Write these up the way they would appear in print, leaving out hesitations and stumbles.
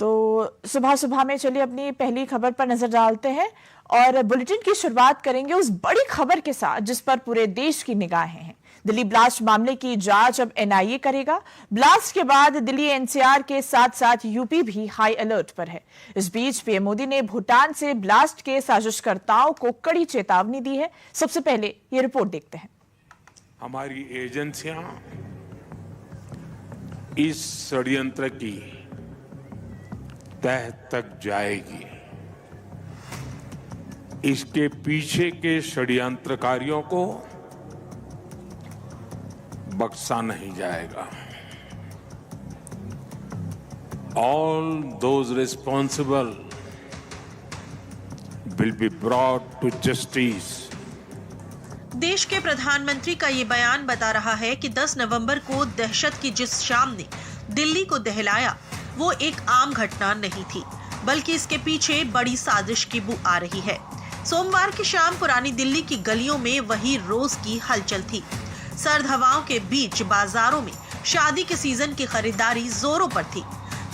तो सुबह सुबह में चलिए अपनी पहली खबर पर नजर डालते हैं और बुलेटिन की शुरुआत करेंगे उस बड़ी खबर के साथ जिस पर पूरे देश की निगाहें हैं। दिल्ली ब्लास्ट मामले की जांच अब एनआईए करेगा। ब्लास्ट के बाद दिल्ली एनसीआर के साथ साथ यूपी भी हाई अलर्ट पर है। इस बीच पीएम मोदी ने भूटान से ब्लास्ट के साजिशकर्ताओं को कड़ी चेतावनी दी है। सबसे पहले ये रिपोर्ट देखते हैं। हमारी एजेंसियां इस षड्यंत्र की तह तक जाएगी। इसके पीछे के षड्यंत्रकारियों को बख्शा नहीं जाएगा। All those responsible will be brought to justice. देश के प्रधानमंत्री का ये बयान बता रहा है कि 10 नवंबर को दहशत की जिस शाम ने दिल्ली को दहलाया वो एक आम घटना नहीं थी, बल्कि इसके पीछे बड़ी साजिश की बू आ रही है। सोमवार की शाम पुरानी दिल्ली की गलियों में वही रोज की हलचल थी। सर्द हवाओं के बीच बाजारों में शादी के सीजन की खरीदारी जोरों पर थी।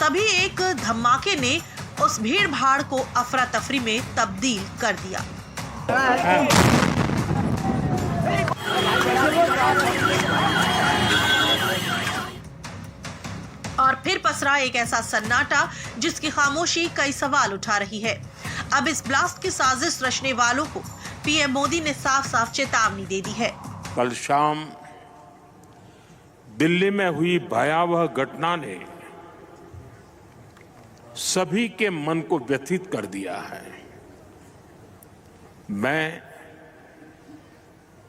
तभी एक धमाके ने उस भीड़ भाड़ को अफरा तफरी में तब्दील कर दिया। और फिर पसरा एक ऐसा सन्नाटा जिसकी खामोशी कई सवाल उठा रही है। अब इस ब्लास्ट की साजिश रचने वालों को पीएम मोदी ने साफ साफ चेतावनी दे दी है। कल शाम दिल्ली में हुई भयावह घटना ने सभी के मन को व्यथित कर दिया है। मैं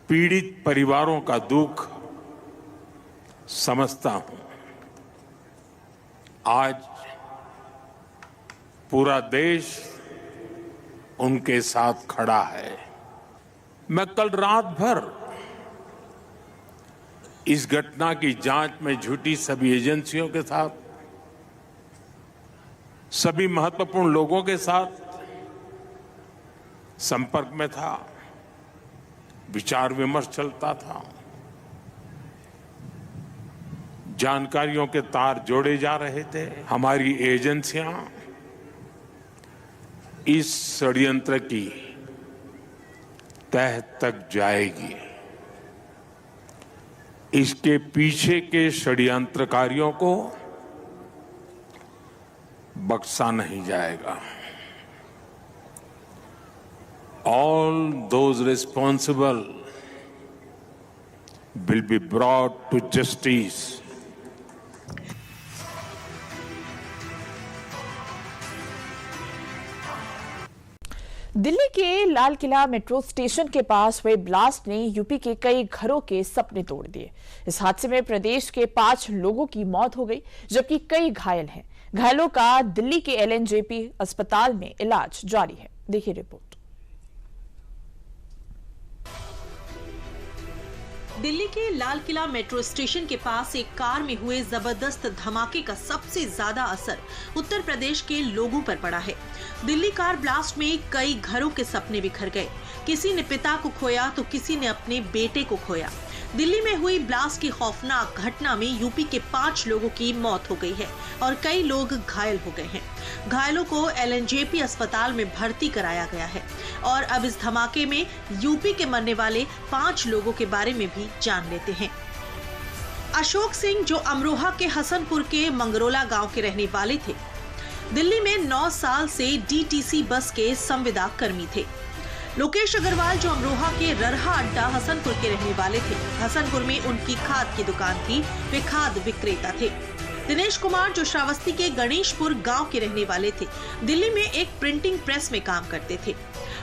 पीड़ित परिवारों का दुख समझता हूं। आज पूरा देश उनके साथ खड़ा है। मैं कल रात भर इस घटना की जांच में जुटी सभी एजेंसियों के साथ, सभी महत्वपूर्ण लोगों के साथ संपर्क में था, विचार विमर्श चलता था, जानकारियों के तार जोड़े जा रहे थे। हमारी एजेंसियां इस षड्यंत्र की तह तक जाएगी। इसके पीछे के षड्यंत्रकारियों को बख्शा नहीं जाएगा। All those responsible will be brought to justice. Delhi के लाल किला मेट्रो स्टेशन के पास हुए ब्लास्ट ने यूपी के कई घरों के सपने तोड़ दिए। इस हादसे में प्रदेश के 5 लोगों की मौत हो गई, जबकि कई घायल हैं। घायलों का दिल्ली के एलएनजेपी अस्पताल में इलाज जारी है। देखिए रिपोर्ट। दिल्ली के लाल किला मेट्रो स्टेशन के पास एक कार में हुए जबरदस्त धमाके का सबसे ज्यादा असर उत्तर प्रदेश के लोगों पर पड़ा है। दिल्ली कार ब्लास्ट में कई घरों के सपने बिखर गए। किसी ने पिता को खोया तो किसी ने अपने बेटे को खोया। दिल्ली में हुई ब्लास्ट की खौफनाक घटना में यूपी के 5 लोगों की मौत हो गई है और कई लोग घायल हो गए हैं। घायलों को एलएनजेपी अस्पताल में भर्ती कराया गया है। और अब इस धमाके में यूपी के मरने वाले 5 लोगों के बारे में भी जान लेते हैं। अशोक सिंह, जो अमरोहा के हसनपुर के मंगरोला गांव के रहने वाले थे, दिल्ली में 9 साल से डीटीसी बस के संविदा कर्मी थे। लोकेश अग्रवाल, जो अमरोहा के ररहा अड्डा हसनपुर के रहने वाले थे, हसनपुर में उनकी खाद की दुकान थी, वे खाद विक्रेता थे। दिनेश कुमार, जो श्रावस्ती के गणेशपुर गांव के रहने वाले थे, दिल्ली में एक प्रिंटिंग प्रेस में काम करते थे।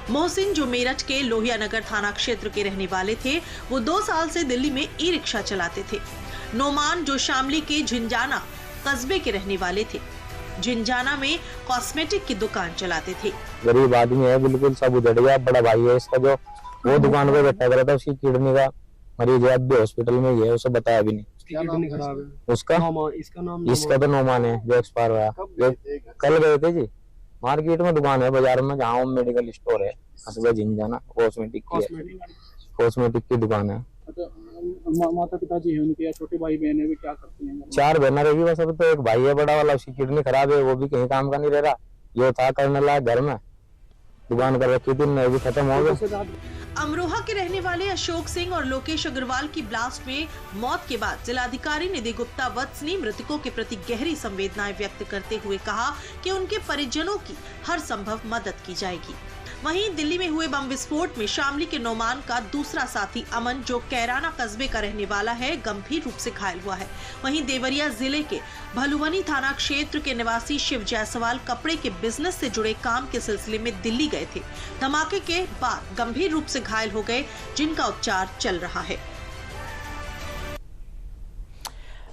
मोहसिन, जो मेरठ के लोहिया नगर थाना क्षेत्र के रहने वाले थे, वो 2 साल से दिल्ली में ई रिक्शा चलाते थे। नोमान, जो शामली के झिंझाना कस्बे के रहने वाले थे, झिंझाना में कॉस्मेटिक की दुकान चलाते थे। गरीब आदमी है, बिल्कुल सब उजड़ गया। बड़ा भाई है इसका, जो वो दुकान पे बैठा करा था, उसकी किडनी का मरीज है, अब भी हॉस्पिटल में ही है, उसे बताया भी नहीं। किडनी खराब है उसका। इसका तो नोमान है, जो एक्सपायर हुआ। कल गए थे जी मार्केट में, दुकान है बाजार में, जहाँ मेडिकल स्टोर है, कस्बा झिंझाना, कॉस्मेटिक की दुकान है। अच्छा, माता पिताजी हैं उनके या छोटे भाई बहन है, वे क्या करते हैं? 4 बहना रहेगी बस। अब तो एक भाई है बड़ा वाला, उसकी किडनी खराब है, वो भी कहीं काम का नहीं रह रहा। जो था करने लगा घर में, दुकान कर रखी थी, वो भी खत्म हो गया। अमरोहा के रहने वाले अशोक सिंह और लोकेश अग्रवाल की ब्लास्ट में मौत के बाद जिलाधिकारी निधि गुप्ता वत्स ने मृतकों के प्रति गहरी संवेदनाएं व्यक्त करते हुए कहा कि उनके परिजनों की हर संभव मदद की जाएगी। वहीं दिल्ली में हुए बम विस्फोट में शामली के नौमान का दूसरा साथी अमन, जो कैराना कस्बे का रहने वाला है, गंभीर रूप से घायल हुआ है। वहीं देवरिया जिले के भलुवनी थाना क्षेत्र के निवासी शिव जायसवाल कपड़े के बिजनेस से जुड़े काम के सिलसिले में दिल्ली गए थे। धमाके के बाद गंभीर रूप से घायल हो गए, जिनका उपचार चल रहा है।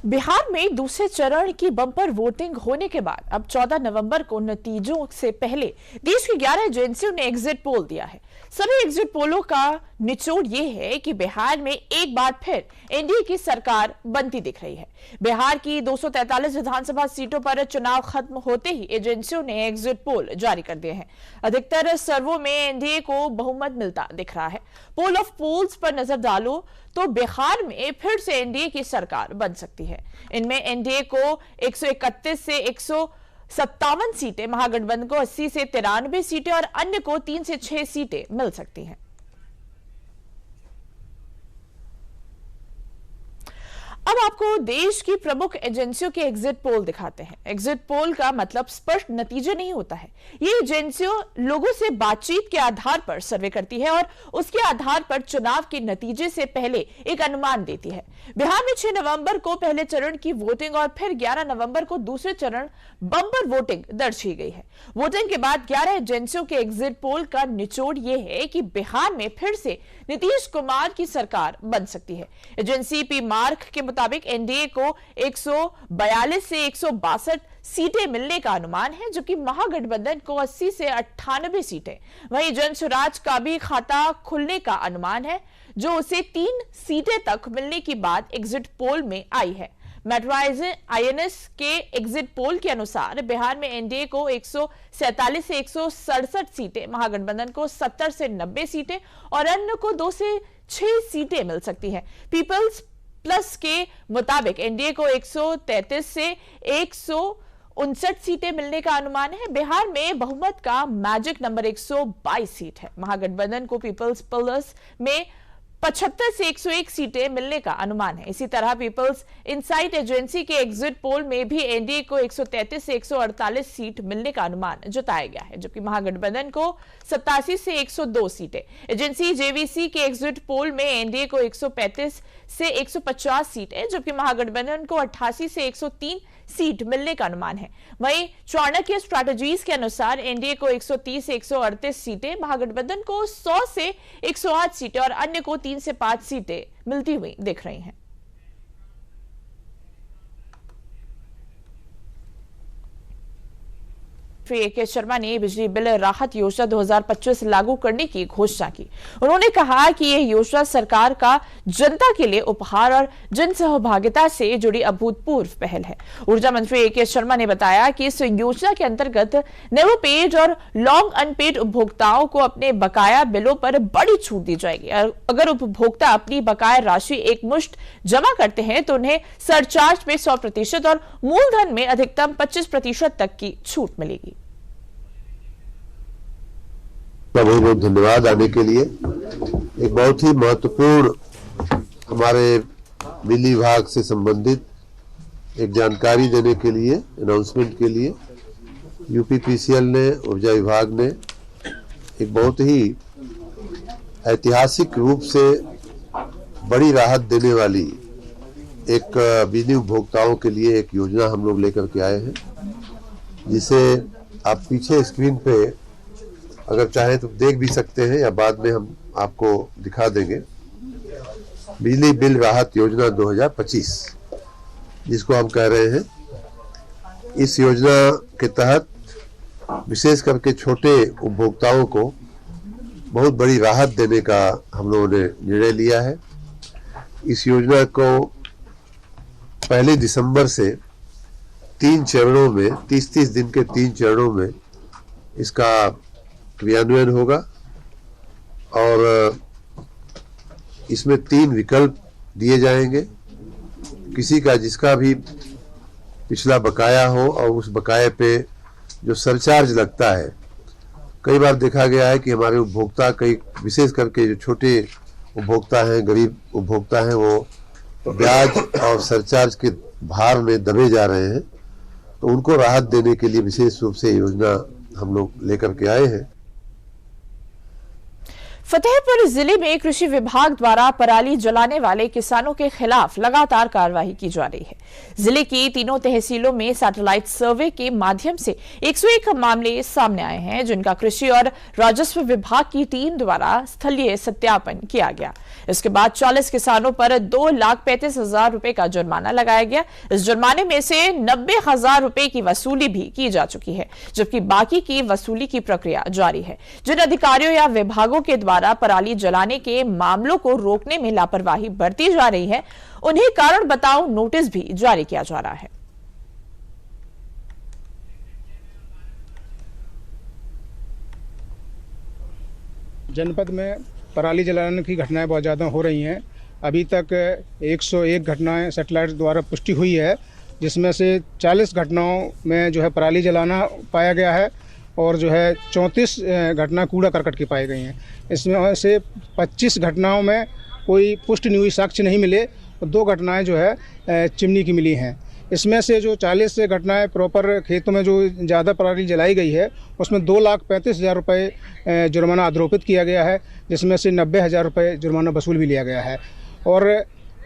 बिहार में दूसरे चरण की बम्पर वोटिंग होने के बाद अब 14 नवंबर को नतीजों से पहले देश की 11 एजेंसियों ने एग्जिट पोल दिया है। सभी एग्जिट पोलों का निचोड़ ये है कि बिहार में एक बार फिर एनडीए की सरकार बनती दिख रही है। बिहार की 243 विधानसभा सीटों पर चुनाव खत्म होते ही एजेंसियों ने एग्जिट पोल जारी कर दिए हैं। अधिकतर सर्वों में एनडीए को बहुमत मिलता दिख रहा है। पोल ऑफ पोल्स पर नजर डालो तो बिहार में फिर से एनडीए की सरकार बन सकती है। इनमें एनडीए को 131 से 157 सीटें, महागठबंधन को 80 से 93 सीटें और अन्य को 3 से 6 सीटें मिल सकती हैं। अब आपको देश की प्रमुख एजेंसियों के एग्जिट पोल दिखाते हैं। एग्जिट पोल का मतलब स्पष्ट नतीजे नहीं होता है। ये एजेंसियों लोगों से बातचीत के आधार पर सर्वे करती है और उसके आधार पर चुनाव के नतीजे से पहले एक अनुमान देती है। बिहार में 6 नवंबर को पहले चरण की वोटिंग और फिर 11 नवंबर को दूसरे चरण बम्पर वोटिंग दर्ज की गई है। वोटिंग के बाद 11 एजेंसियों के एग्जिट पोल का निचोड़ यह है कि बिहार में फिर से नीतीश कुमार की सरकार बन सकती है। एजेंसी पी मार्क के मुताबिक एनडीए को 142 से 162 सीटें मिलने का अनुमान है, जबकि महागठबंधन को 80 से 98 सीटें। वहीं जन स्वराज का भी खाता खुलने का अनुमान है, जो उसे 3 सीटें तक मिलने की बात एग्जिट पोल में आई है। मेट्रोइज आईएनएस के एग्जिट पोल के अनुसार बिहार में एनडीए को 147 से 167 सीटें, महागठबंधन को 70 से 90 सीटें और अन्य को 2 से 6 सीटें मिल सकती हैं। पीपल्स प्लस के मुताबिक एनडीए को 133 से 159 सीटें मिलने का अनुमान है। बिहार में बहुमत का मैजिक नंबर 122 सीट है। महागठबंधन को पीपल्स प्लस में 75 से 101 सीटें मिलने का अनुमान है। इसी तरह पीपल्स इनसाइट एजेंसी के एग्जिट पोल में भी एनडीए को 133 से 148 सीट मिलने का अनुमान जताया गया है, जबकि महागठबंधन को 87 से 102 सीटें। एजेंसी जेवीसी के एग्जिट पोल में एनडीए को 135 से 150 सीटें, जबकि महागठबंधन को 88 से 103 सीट मिलने का अनुमान है। वहीं चाणक्य स्ट्रैटेजीज के अनुसार एनडीए को 130 से 138 सीटें, महागठबंधन को 100 से 108 सीटें और अन्य को 3 से 5 सीटें मिलती हुई दिख रही हैं। ए.के. शर्मा ने बिजली बिल राहत योजना 2025 लागू करने की घोषणा की। उन्होंने कहा कि यह योजना सरकार का जनता के लिए उपहार और जन सहभागिता से जुड़ी अभूतपूर्व पहल है। ऊर्जा मंत्री ए.के. शर्मा ने बताया कि इस योजना के अंतर्गत नेवर पेड और लॉन्ग अनपेड उपभोक्ताओं को अपने बकाया बिलों पर बड़ी छूट दी जाएगी। अगर उपभोक्ता अपनी बकाया राशि एक मुश्त जमा करते हैं तो उन्हें सरचार्ज में 100% और मूलधन में अधिकतम 25% तक की छूट मिलेगी। बहुत बहुत धन्यवाद आने के लिए। एक बहुत ही महत्वपूर्ण हमारे बिजली विभाग से संबंधित एक जानकारी देने के लिए, अनाउंसमेंट के लिए यूपीपीसीएल ने, ऊर्जा विभाग ने एक बहुत ही ऐतिहासिक रूप से बड़ी राहत देने वाली एक बिजली उपभोक्ताओं के लिए एक योजना हम लोग लेकर के आए हैं, जिसे आप पीछे स्क्रीन पे अगर चाहें तो देख भी सकते हैं या बाद में हम आपको दिखा देंगे। बिजली बिल राहत योजना 2025 जिसको हम कह रहे हैं, इस योजना के तहत विशेष करके छोटे उपभोक्ताओं को बहुत बड़ी राहत देने का हम लोगों ने निर्णय लिया है। इस योजना को 1 दिसंबर से 3 चरणों में, 30-30 दिन के 3 चरणों में इसका क्रियान्वयन होगा और इसमें 3 विकल्प दिए जाएंगे। किसी का जिसका भी पिछला बकाया हो और उस बकाये पे जो सरचार्ज लगता है, कई बार देखा गया है कि हमारे उपभोक्ता, कई विशेष करके जो छोटे उपभोक्ता हैं, गरीब उपभोक्ता हैं, वो ब्याज और सरचार्ज के भार में दबे जा रहे हैं। तो उनको राहत देने के लिए विशेष रूप से योजना हम लोग लेकर के आए हैं। फतेहपुर जिले में कृषि विभाग द्वारा पराली जलाने वाले किसानों के खिलाफ लगातार कार्रवाई की जा रही है। जिले की तीनों तहसीलों में सैटेलाइट सर्वे के माध्यम से 101 मामले सामने आए हैं, जिनका कृषि और राजस्व विभाग की टीम द्वारा स्थलीय सत्यापन किया गया। इसके बाद 40 किसानों पर 2,35,000 रुपए का जुर्माना लगाया गया। इस जुर्माने में से 90,000 रुपए की वसूली भी की जा चुकी है, जबकि बाकी की वसूली की प्रक्रिया जारी है। जिन अधिकारियों या विभागों के द्वारा पराली जलाने के मामलों को रोकने में लापरवाही बरती जा रही है, उन्हें कारण बताओ नोटिस भी जारी किया जा रहा है। जनपद में पराली जलाने की घटनाएं बहुत ज़्यादा हो रही हैं। अभी तक 101 घटनाएं सैटेलाइट द्वारा पुष्टि हुई है, जिसमें से 40 घटनाओं में जो है पराली जलाना पाया गया है और जो है 34 घटना कूड़ा करकट की पाई गई हैं। इसमें से 25 घटनाओं में कोई पुष्टि नहीं हुई, साक्ष्य नहीं मिले, और 2 घटनाएं जो है चिमनी की मिली हैं। इसमें से जो 40 घटनाएं प्रॉपर खेतों में जो ज़्यादा पराली जलाई गई है, उसमें 2,35,000 रुपये जुर्माना आरोपित किया गया है, जिसमें से 90,000 रुपये जुर्माना वसूल भी लिया गया है। और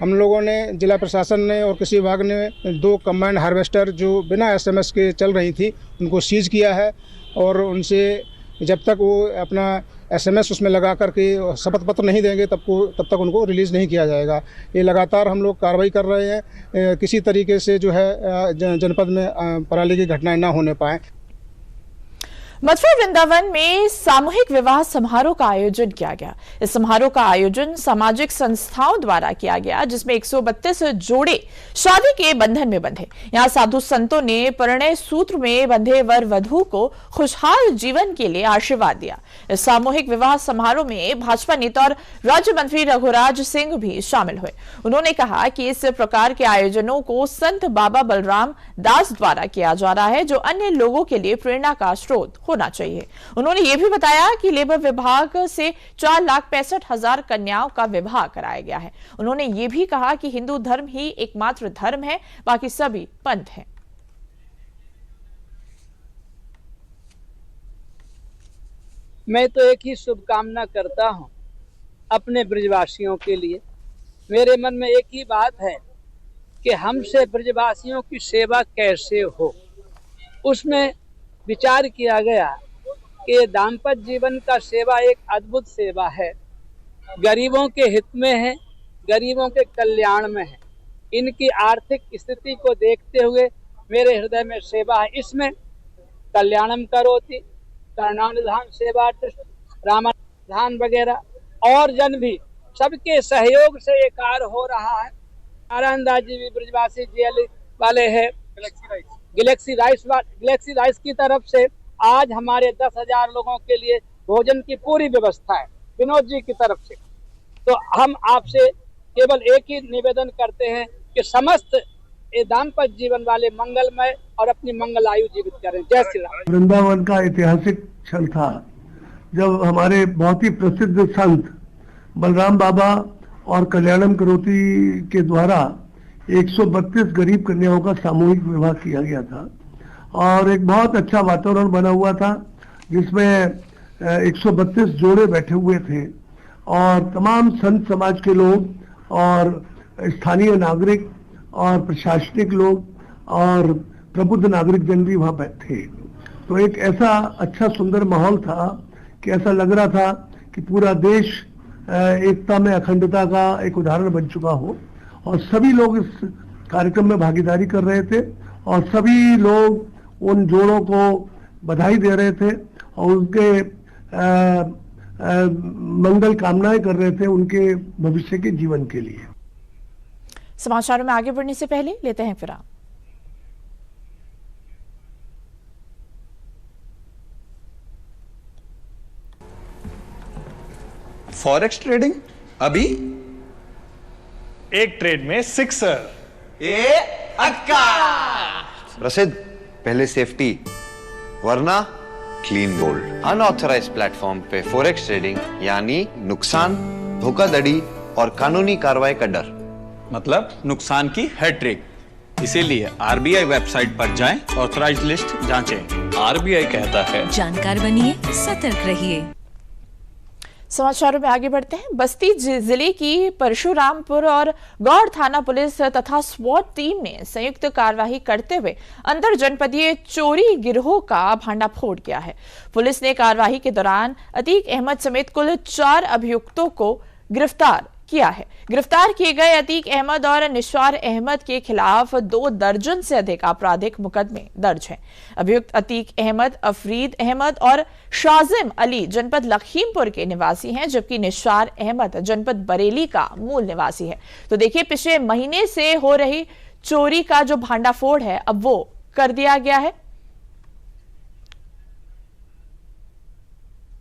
हम लोगों ने, जिला प्रशासन ने और कृषि विभाग ने 2 कंबाइंड हार्वेस्टर जो बिना SMS के चल रही थी, उनको सीज किया है और उनसे जब तक वो अपना SMS उसमें लगा करके शपथ पत्र नहीं देंगे तब तक उनको रिलीज़ नहीं किया जाएगा। ये लगातार हम लोग कार्रवाई कर रहे हैं, किसी तरीके से जो है जनपद में पराली की घटनाएं ना होने पाएँ। मथुरा वृंदावन में सामूहिक विवाह समारोह का आयोजन किया गया। इस समारोह का आयोजन सामाजिक संस्थाओं द्वारा किया गया, जिसमें 132 जोड़े शादी के बंधन में बंधे। यहां साधु संतों ने परिणय सूत्र में बंधे वर वधू को खुशहाल जीवन के लिए आशीर्वाद दिया। इस सामूहिक विवाह समारोह में भाजपा नेता और राज्य मंत्री रघुराज सिंह भी शामिल हुए। उन्होंने कहा कि इस प्रकार के आयोजनों को संत बाबा बलराम दास द्वारा किया जा रहा है, जो अन्य लोगों के लिए प्रेरणा का स्रोत होना चाहिए। उन्होंने यह भी बताया कि लेबर विभाग से 4,65,000 कन्याओं का विवाह कराया गया है। उन्होंने यह भी कहा कि हिंदू धर्म ही एकमात्र धर्म है, बाकी सभी पंथ हैं। मैं तो एक ही शुभकामना करता हूं अपने ब्रजवासियों के लिए। मेरे मन में एक ही बात है कि हमसे ब्रजवासियों की सेवा कैसे हो। उसमें विचार किया गया कि दाम्पत्य जीवन का सेवा एक अद्भुत सेवा है, गरीबों के हित में है, गरीबों के कल्याण में है। इनकी आर्थिक स्थिति को देखते हुए मेरे हृदय में सेवा है। इसमें कल्याणम करोति, करुणानिधान सेवा, रामाधान वगैरह और जन भी सबके सहयोग से ये कार्य हो रहा है। नारायण दास जी भी ब्रजवासी जेल वाले हैं, गैलेक्सी राइस की तरफ से आज हमारे 10,000 लोगों के लिए भोजन की पूरी व्यवस्था है विनोद जी की तरफ से। तो हम आपसे केवल एक ही निवेदन करते हैं कि समस्त ये दाम्पत्य जीवन वाले मंगलमय और अपनी मंगल आयु जीवित करें। जय श्री राम। वृंदावन का ऐतिहासिक क्षण था जब हमारे बहुत ही प्रसिद्ध संत बलराम बाबा और कल्याणम करोति के द्वारा 132 गरीब कन्याओं का सामूहिक विवाह किया गया था और एक बहुत अच्छा वातावरण बना हुआ था, जिसमें 132 जोड़े बैठे हुए थे और तमाम संत समाज के लोग और स्थानीय नागरिक और प्रशासनिक लोग और प्रबुद्ध नागरिक जन भी वहां थे। तो एक ऐसा अच्छा सुंदर माहौल था कि ऐसा लग रहा था कि पूरा देश एकता में अखंडता का एक उदाहरण बन चुका हो और सभी लोग इस कार्यक्रम में भागीदारी कर रहे थे और सभी लोग उन जोड़ों को बधाई दे रहे थे और उनके मंगल कामनाएं कर रहे थे उनके भविष्य के जीवन के लिए। समाचारों में आगे बढ़ने से पहले लेते हैं विराम। फॉरेक्स ट्रेडिंग अभी एक ट्रेड में सिक्सर। प्रसिद्ध, पहले सेफ्टी वरना क्लीन गोल्ड। अनऑथराइज्ड प्लेटफॉर्म पे फॉरेक्स ट्रेडिंग यानी नुकसान, धोखाधड़ी और कानूनी कार्रवाई का डर। मतलब नुकसान की हैट्रिक। इसीलिए आरबीआई वेबसाइट पर जाएं, ऑथराइज्ड लिस्ट जांचें। आरबीआई कहता है, जानकार बनिए, सतर्क रहिए। समाचारों में आगे बढ़ते हैं। बस्ती जिले की परशुरामपुर और गौड़ थाना पुलिस तथा स्वॉट टीम ने संयुक्त कार्रवाई करते हुए अंतर जनपदीय चोरी गिरोह का भांडाफोड़ किया है। पुलिस ने कार्रवाई के दौरान अतीक अहमद समेत कुल 4 अभियुक्तों को गिरफ्तार किया है। गिरफ्तार किए गए अतीक अहमद और निशार अहमद के खिलाफ 2 दर्जन से अधिक आपराधिक मुकदमे दर्ज हैं। अभियुक्त अतीक अहमद, अफरीद अहमद और शाजिम अली जनपद लखीमपुर के निवासी हैं, जबकि निशार अहमद जनपद बरेली का मूल निवासी है। तो देखिए, पिछले महीने से हो रही चोरी का जो भांडाफोड़ है अब वो कर दिया गया है।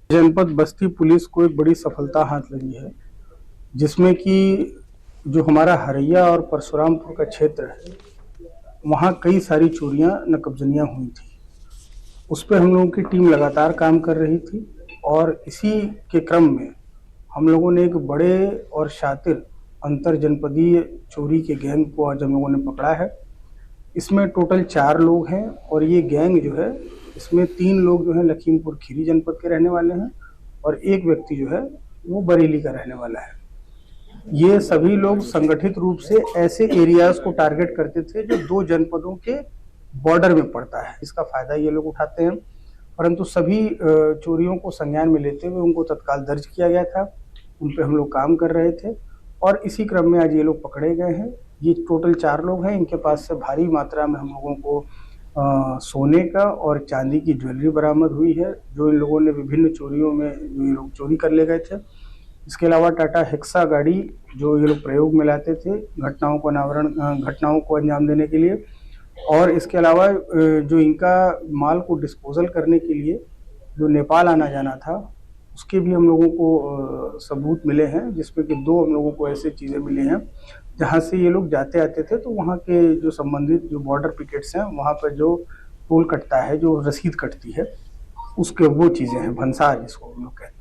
जनपद बस्ती पुलिस को एक बड़ी सफलता हाथ लगी है, जिसमें कि जो हमारा हरैया और परशुरामपुर का क्षेत्र है, वहाँ कई सारी चोरियां नकबजनियां हुई थी। उस पर हम लोगों की टीम लगातार काम कर रही थी और इसी के क्रम में हम लोगों ने एक बड़े और शातिर अंतर जनपदीय चोरी के गैंग को आज हम लोगों ने पकड़ा है। इसमें टोटल 4 लोग हैं और ये गैंग जो है, इसमें 3 लोग जो है लखीमपुर खीरी जनपद के रहने वाले हैं और एक व्यक्ति जो है वो बरेली का रहने वाला है। ये सभी लोग संगठित रूप से ऐसे एरियाज को टारगेट करते थे जो 2 जनपदों के बॉर्डर में पड़ता है। इसका फायदा ये लोग उठाते हैं, परंतु सभी चोरियों को संज्ञान में लेते हुए उनको तत्काल दर्ज किया गया था। उन पे हम लोग काम कर रहे थे और इसी क्रम में आज ये लोग पकड़े गए हैं। ये टोटल 4 लोग हैं। इनके पास से भारी मात्रा में हम लोगों को सोने का और चांदी की ज्वेलरी बरामद हुई है, जो इन लोगों ने विभिन्न चोरियों में जो ये लोग चोरी कर ले गए थे। इसके अलावा टाटा हेक्सा गाड़ी जो ये लोग प्रयोग में लाते थे घटनाओं को अंजाम देने के लिए, और इसके अलावा जो इनका माल को डिस्पोजल करने के लिए जो नेपाल आना जाना था, उसके भी हम लोगों को सबूत मिले हैं, जिसमें कि 2 हम लोगों को ऐसे चीज़ें मिली हैं जहाँ से ये लोग जाते आते थे। तो वहाँ के जो संबंधित जो बॉर्डर पिकेट्स हैं, वहाँ पर जो टोल कटता है, जो रसीद कटती है, उसके वो चीज़ें हैं, भंसार जिसको हम लोग कहते हैं।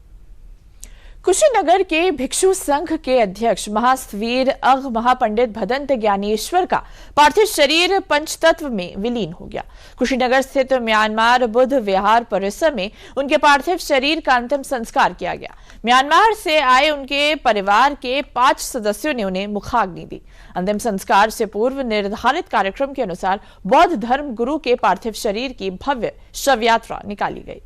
कुशीनगर के भिक्षु संघ के अध्यक्ष महावीर अघ महापंडित भदंत ज्ञानेश्वर का पार्थिव शरीर पंचतत्व में विलीन हो गया। कुशीनगर स्थित म्यांमार बुद्ध विहार परिसर में उनके पार्थिव शरीर का अंतिम संस्कार किया गया। म्यांमार से आए उनके परिवार के 5 सदस्यों ने उन्हें मुखाग्नि दी। अंतिम संस्कार से पूर्व निर्धारित कार्यक्रम के अनुसार बौद्ध धर्म गुरु के पार्थिव शरीर की भव्य शव यात्रा निकाली गई।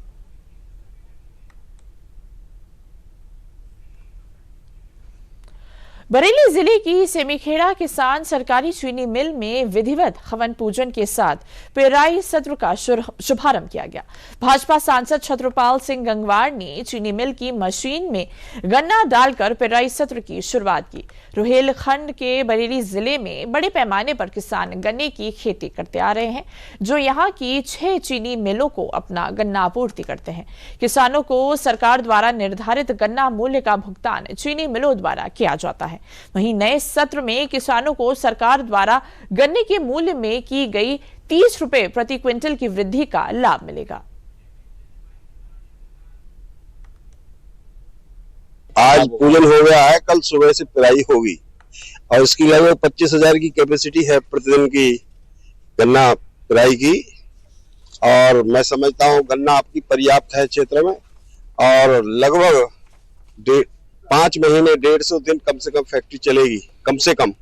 बरेली जिले की सेमीखेड़ा किसान सरकारी चीनी मिल में विधिवत हवन पूजन के साथ पेराई सत्र का शुभारंभ किया गया। भाजपा सांसद छत्रपाल सिंह गंगवार ने चीनी मिल की मशीन में गन्ना डालकर पेराई सत्र की शुरुआत की। रुहेलखंड के बरेली जिले में बड़े पैमाने पर किसान गन्ने की खेती करते आ रहे हैं, जो यहाँ की 6 चीनी मिलों को अपना गन्ना आपूर्ति करते हैं। किसानों को सरकार द्वारा निर्धारित गन्ना मूल्य का भुगतान चीनी मिलों द्वारा किया जाता है। वहीं नए सत्र में किसानों को सरकार द्वारा गन्ने के मूल्य में की गई 30 रुपए प्रति क्विंटल की वृद्धि का लाभ मिलेगा। आज पूजन हो गया है, कल सुबह से पेराई होगी और इसकी लगभग 25,000 की कैपेसिटी है प्रतिदिन की गन्ना पेराई की। और मैं समझता हूँ गन्ना आपकी पर्याप्त है क्षेत्र में और लगभग 5 महीने 150 दिन कम से कम फैक्ट्री चलेगी। कम से कम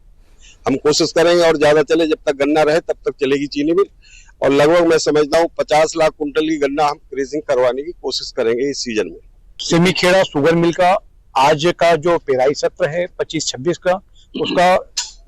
हम कोशिश करेंगे और ज्यादा चले, जब तक गन्ना रहे तब तक चलेगी चीनी मिल। और लगभग मैं समझता हूँ 50 लाख कुंटल की गन्ना हम क्रेजिंग करवाने की कोशिश करेंगे इस सीजन में। सेमीखेड़ा शुगर मिल का आज का जो पेराई सत्र है 25-26 का, उसका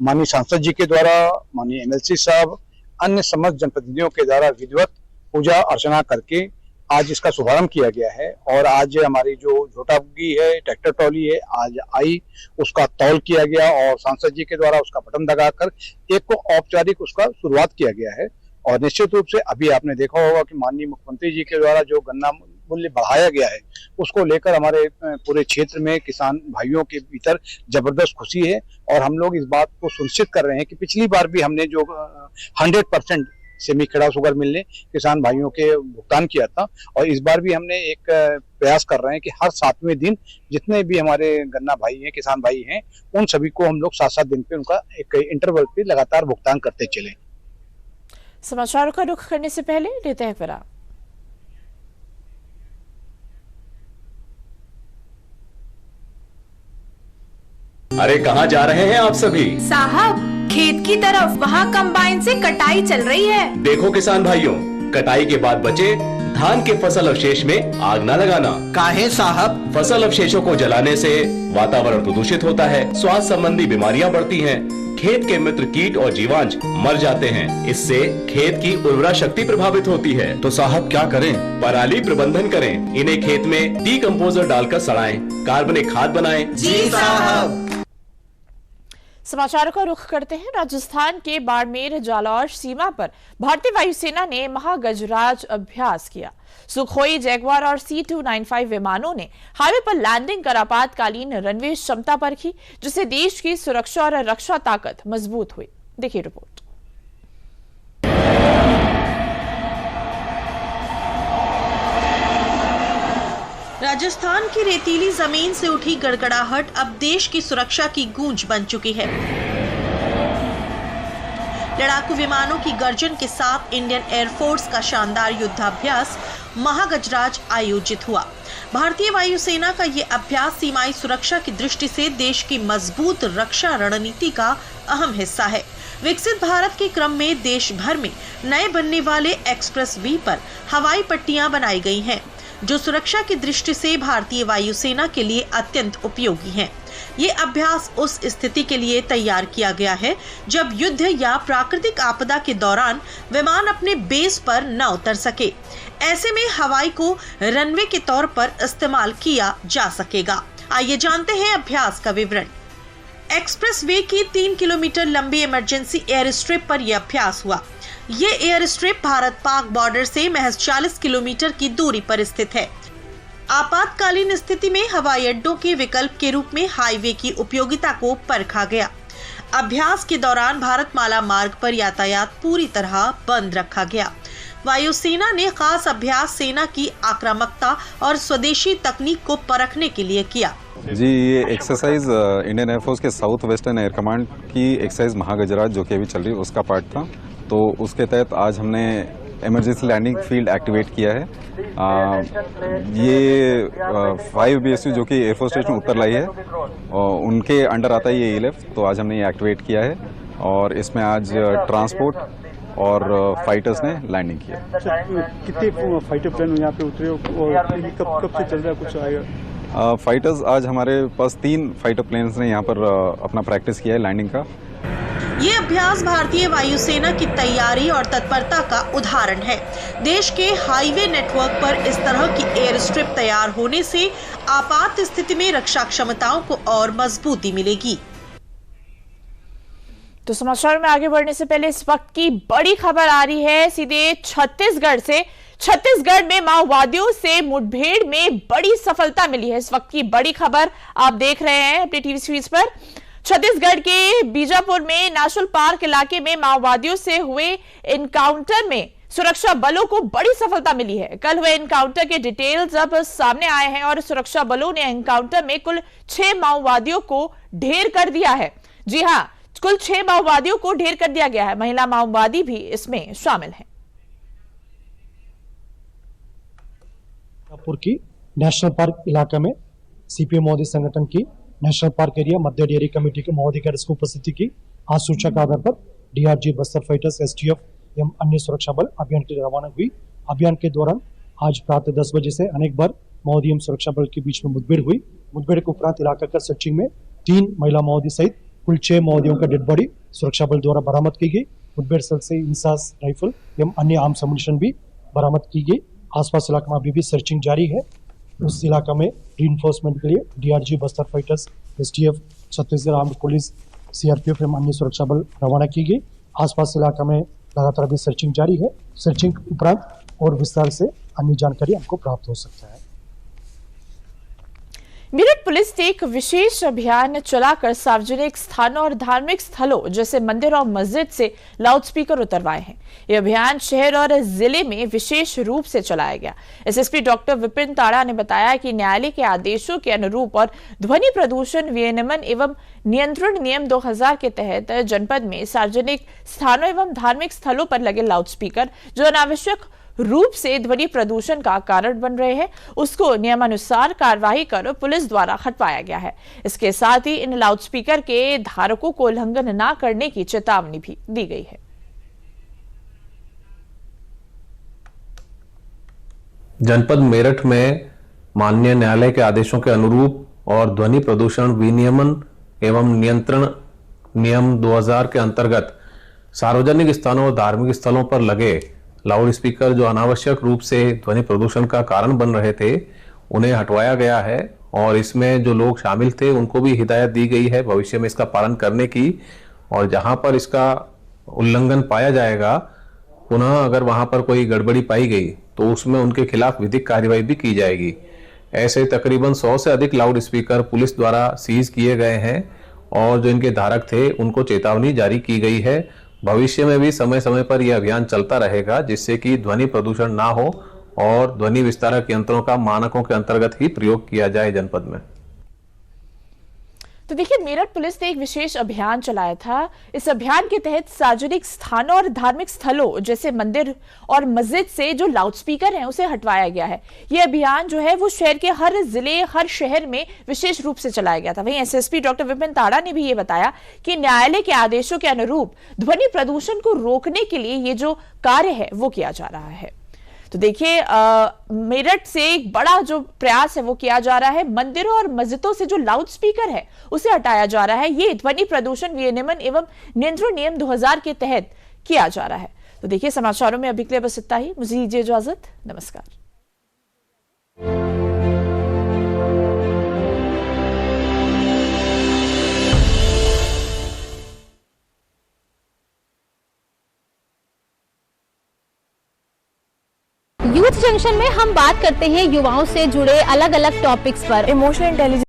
माननीय सांसद जी के द्वारा, माननीय MLC साहब, अन्य समस्त जनप्रतिनिधियों के द्वारा विधिवत पूजा अर्चना करके आज इसका शुभारंभ किया गया है। और आज हमारी जो झोटा बुग्गी है, ट्रैक्टर ट्रॉली है, आज आई, उसका तौल किया गया और सांसद जी के द्वारा उसका बटन दगाकर एक औपचारिक उसका शुरुआत किया गया है। और निश्चित रूप से अभी आपने देखा होगा कि माननीय मुख्यमंत्री जी के द्वारा जो गन्ना मूल्य बढ़ाया गया है, उसको लेकर हमारे पूरे क्षेत्र में किसान भाइयों के भीतर जबरदस्त खुशी है। और हम लोग इस बात को सुनिश्चित कर रहे हैं कि पिछली बार भी हमने जो 100% सेमी खड़ा शुगर मिल ने किसान भाइयों के भुगतान किया था, और इस बार भी हमने एक प्रयास कर रहे हैं कि हर 7वें दिन जितने भी हमारे गन्ना भाई हैं, किसान भाई हैं, उन सभी को हम लोग 7-7 दिन पे उनका एक इंटरवल पे लगातार भुगतान करते चले। समाचारों का रुख करने से पहले लेते हैं विराम। अरे कहाँ जा रहे हैं आप सभी? साहब खेत की तरफ, वहाँ कंबाइन से कटाई चल रही है। देखो किसान भाइयों, कटाई के बाद बचे धान के फसल अवशेष में आग न लगाना। काहे साहब? फसल अवशेषों को जलाने से वातावरण प्रदूषित होता है, स्वास्थ्य संबंधी बीमारियां बढ़ती हैं, खेत के मित्र कीट और जीवांश मर जाते हैं, इससे खेत की उर्वरा शक्ति प्रभावित होती है। तो साहब क्या करें? पराली प्रबंधन करें, इन्हें खेत में डीकम्पोजर डालकर सड़ाएं, कार्बनिक खाद बनाएं। जी साहब। समाचारों का रुख करते हैं। राजस्थान के बाड़मेर जालौर सीमा पर भारतीय वायुसेना ने महागजराज अभ्यास किया। सुखोई, जैगवार और C-295 विमानों ने हाईवे पर लैंडिंग कर आपातकालीन रनवे क्षमता परखी, जिससे देश की सुरक्षा और रक्षा ताकत मजबूत हुई। देखिए रिपोर्ट। राजस्थान की रेतीली जमीन से उठी गड़गड़ाहट अब देश की सुरक्षा की गूंज बन चुकी है। लड़ाकू विमानों की गर्जन के साथ इंडियन एयरफोर्स का शानदार युद्धाभ्यास महागजराज आयोजित हुआ। भारतीय वायुसेना का ये अभ्यास सीमाई सुरक्षा की दृष्टि से देश की मजबूत रक्षा रणनीति का अहम हिस्सा है। विकसित भारत के क्रम में देश भर में नए बनने वाले एक्सप्रेस वे पर हवाई पट्टियां बनाई गई हैं, जो सुरक्षा की दृष्टि से भारतीय वायुसेना के लिए अत्यंत उपयोगी हैं। ये अभ्यास उस स्थिति के लिए तैयार किया गया है जब युद्ध या प्राकृतिक आपदा के दौरान विमान अपने बेस पर न उतर सके। ऐसे में हवाई को रनवे के तौर पर इस्तेमाल किया जा सकेगा। आइए जानते हैं अभ्यास का विवरण। एक्सप्रेस वे की 3 किलोमीटर लंबी इमरजेंसी एयर स्ट्रिप पर यह अभ्यास हुआ। ये air strip Bharat Pak border से महज 40 किलोमीटर की दूरी पर स्थित है। आपातकालीन स्थिति में हवाई अड्डों के विकल्प के रूप में हाईवे की उपयोगिता को परखा गया। अभ्यास के दौरान भारतमाला मार्ग पर यातायात पूरी तरह बंद रखा गया। वायुसेना ने खास अभ्यास सेना की आक्रामकता और स्वदेशी तकनीक को परखने के लिए किया। जी, ये एक्सरसाइज इंडियन एयरफोर्स के साउथ वेस्टर्न एयर कमांड की एक्सरसाइज महागजराज जो कि अभी चल रही है उसका पार्ट था। तो उसके तहत आज हमने इमरजेंसी लैंडिंग फील्ड एक्टिवेट किया है। ये 5 BSU जो कि एयरफोर्स स्टेशन उत्तरलाई है उनके अंडर आता है ये ELF। तो आज हमने ये एक्टिवेट किया है और इसमें आज ट्रांसपोर्ट और फाइटर्स ने लैंडिंग किया। कितने फाइटर प्लेन यहाँ पे उतरे और कब से चल रहा है, कुछ आएगा? फाइटर्स आज हमारे पास 3 फाइटर प्लेन्स ने यहाँ पर अपना प्रैक्टिस किया है लैंडिंग का। ये अभ्यास भारतीय वायुसेना की तैयारी और तत्परता का उदाहरण है। देश के हाईवे नेटवर्क पर इस तरह की एयर स्ट्रिप तैयार होने से आपात स्थिति में रक्षा क्षमताओं को और मजबूती मिलेगी। तो समाचार में आगे बढ़ने से पहले इस वक्त की बड़ी खबर आ रही है सीधे छत्तीसगढ़ से। छत्तीसगढ़ में माओवादियों से मुठभेड़ में बड़ी सफलता मिली है। इस वक्त की बड़ी खबर आप देख रहे हैं अपनी टीवी स्क्रीन पर। छत्तीसगढ़ के बीजापुर में नेशनल पार्क इलाके में माओवादियों से हुए एनकाउंटर में सुरक्षा बलों को बड़ी सफलता मिली है। कल हुए एनकाउंटर के डिटेल्स अब सामने आए हैं और सुरक्षा बलों ने एनकाउंटर में कुल 6 माओवादियों को ढेर कर दिया है। जी हां, कुल 6 माओवादियों को ढेर कर दिया गया है। महिला माओवादी भी इसमें शामिल है। बीजापुर की नेशनल पार्क इलाका में CPM महोदय संगठन की नेशनल पार्क एरिया मध्य डेयरी कमेटी के महोदयिकार्य की उपस्थिति की आज सूचना के आधार पर DRG बस्तर फाइटर्स, STF एवं अन्य सुरक्षा बल अभियान के लिए रवाना हुई। अभियान के दौरान आज प्रातः 10 बजे से अनेक बार माओवादी एवं सुरक्षा बल के बीच में मुठभेड़ हुई। मुठभेड़ के उपरांत इलाका का सर्चिंग में 3 महिला माओवादी सहित कुल 6 माओवादियों का डेड बॉडी सुरक्षा बल द्वारा बरामद की गई। मुठभेड़ स्थल से इंसास राइफल एवं अन्य आर्म्स एमुनिशन भी बरामद की गई। आसपास इलाके में अभी भी सर्चिंग जारी है। उस इलाका में रीइंफोर्समेंट के लिए DRG Bastar fighters, STF, Chhattisgarh armed police, CRPF एवं अन्य सुरक्षा बल रवाना की गई। आसपास इलाका में लगातार अभी सर्चिंग जारी है। सर्चिंग उपरांत और विस्तार से अन्य जानकारी हमको प्राप्त हो सकता है। मेरठ पुलिस ने एक विशेष अभियान चलाकर सार्वजनिक स्थानों और धार्मिक स्थलों जैसे मंदिर और मस्जिद से लाउडस्पीकर उतरवाए हैं। यह अभियान शहर और जिले में विशेष रूप से चलाया गया। एसएसपी डॉक्टर विपिन ताड़ा ने बताया कि न्यायालय के आदेशों के अनुरूप और ध्वनि प्रदूषण विनियमन एवं नियंत्रण नियम 2000 के तहत जनपद में सार्वजनिक स्थानों एवं धार्मिक स्थलों पर लगे लाउडस्पीकर जो अनावश्यक रूप से ध्वनि प्रदूषण का कारण बन रहे हैं, उसको नियमानुसार कार्रवाई कर पुलिस द्वारा हटवाया गया है। इसके साथ ही इन लाउडस्पीकर के धारकों को उल्लंघन न करने की चेतावनी भी दी गई है। जनपद मेरठ में माननीय न्यायालय के आदेशों के अनुरूप और ध्वनि प्रदूषण विनियमन एवं नियंत्रण नियम 2000 के अंतर्गत सार्वजनिक स्थानों और धार्मिक स्थलों पर लगे लाउड स्पीकर जो अनावश्यक रूप से ध्वनि प्रदूषण का कारण बन रहे थे उन्हें हटवाया गया है और इसमें जो लोग शामिल थे उनको भी हिदायत दी गई है भविष्य में इसका पालन करने की, और जहां पर इसका उल्लंघन पाया जाएगा पुनः अगर वहां पर कोई गड़बड़ी पाई गई तो उसमें उनके खिलाफ विधिक कार्रवाई भी की जाएगी। ऐसे तकरीबन 100 से अधिक लाउड स्पीकर पुलिस द्वारा सीज किए गए हैं और जो इनके धारक थे उनको चेतावनी जारी की गई है। भविष्य में भी समय समय पर यह अभियान चलता रहेगा जिससे कि ध्वनि प्रदूषण ना हो और ध्वनि विस्तारक यंत्रों का मानकों के अंतर्गत ही प्रयोग किया जाए जनपद में। तो देखिए, मेरठ पुलिस ने एक विशेष अभियान चलाया था। इस अभियान के तहत सार्वजनिक स्थानों और धार्मिक स्थलों जैसे मंदिर और मस्जिद से जो लाउडस्पीकर हैं उसे हटवाया गया है। यह अभियान जो है वो शहर के हर जिले हर शहर में विशेष रूप से चलाया गया था। वहीं एसएसपी डॉक्टर विपिन ताड़ा ने भी ये बताया कि न्यायालय के आदेशों के अनुरूप ध्वनि प्रदूषण को रोकने के लिए ये जो कार्य है वो किया जा रहा है। तो देखिए, मेरठ से एक बड़ा जो प्रयास है वो किया जा रहा है। मंदिरों और मस्जिदों से जो लाउडस्पीकर है उसे हटाया जा रहा है। ये ध्वनि प्रदूषण विनियमन एवं नियंत्रण नियम 2000 के तहत किया जा रहा है। तो देखिए, समाचारों में अभी के लिए बस इतना ही। मुझे दीजिए इजाजत। नमस्कार। यूथ जंक्शन में हम बात करते हैं युवाओं से जुड़े अलग अलग टॉपिक्स पर। Emotional intelligence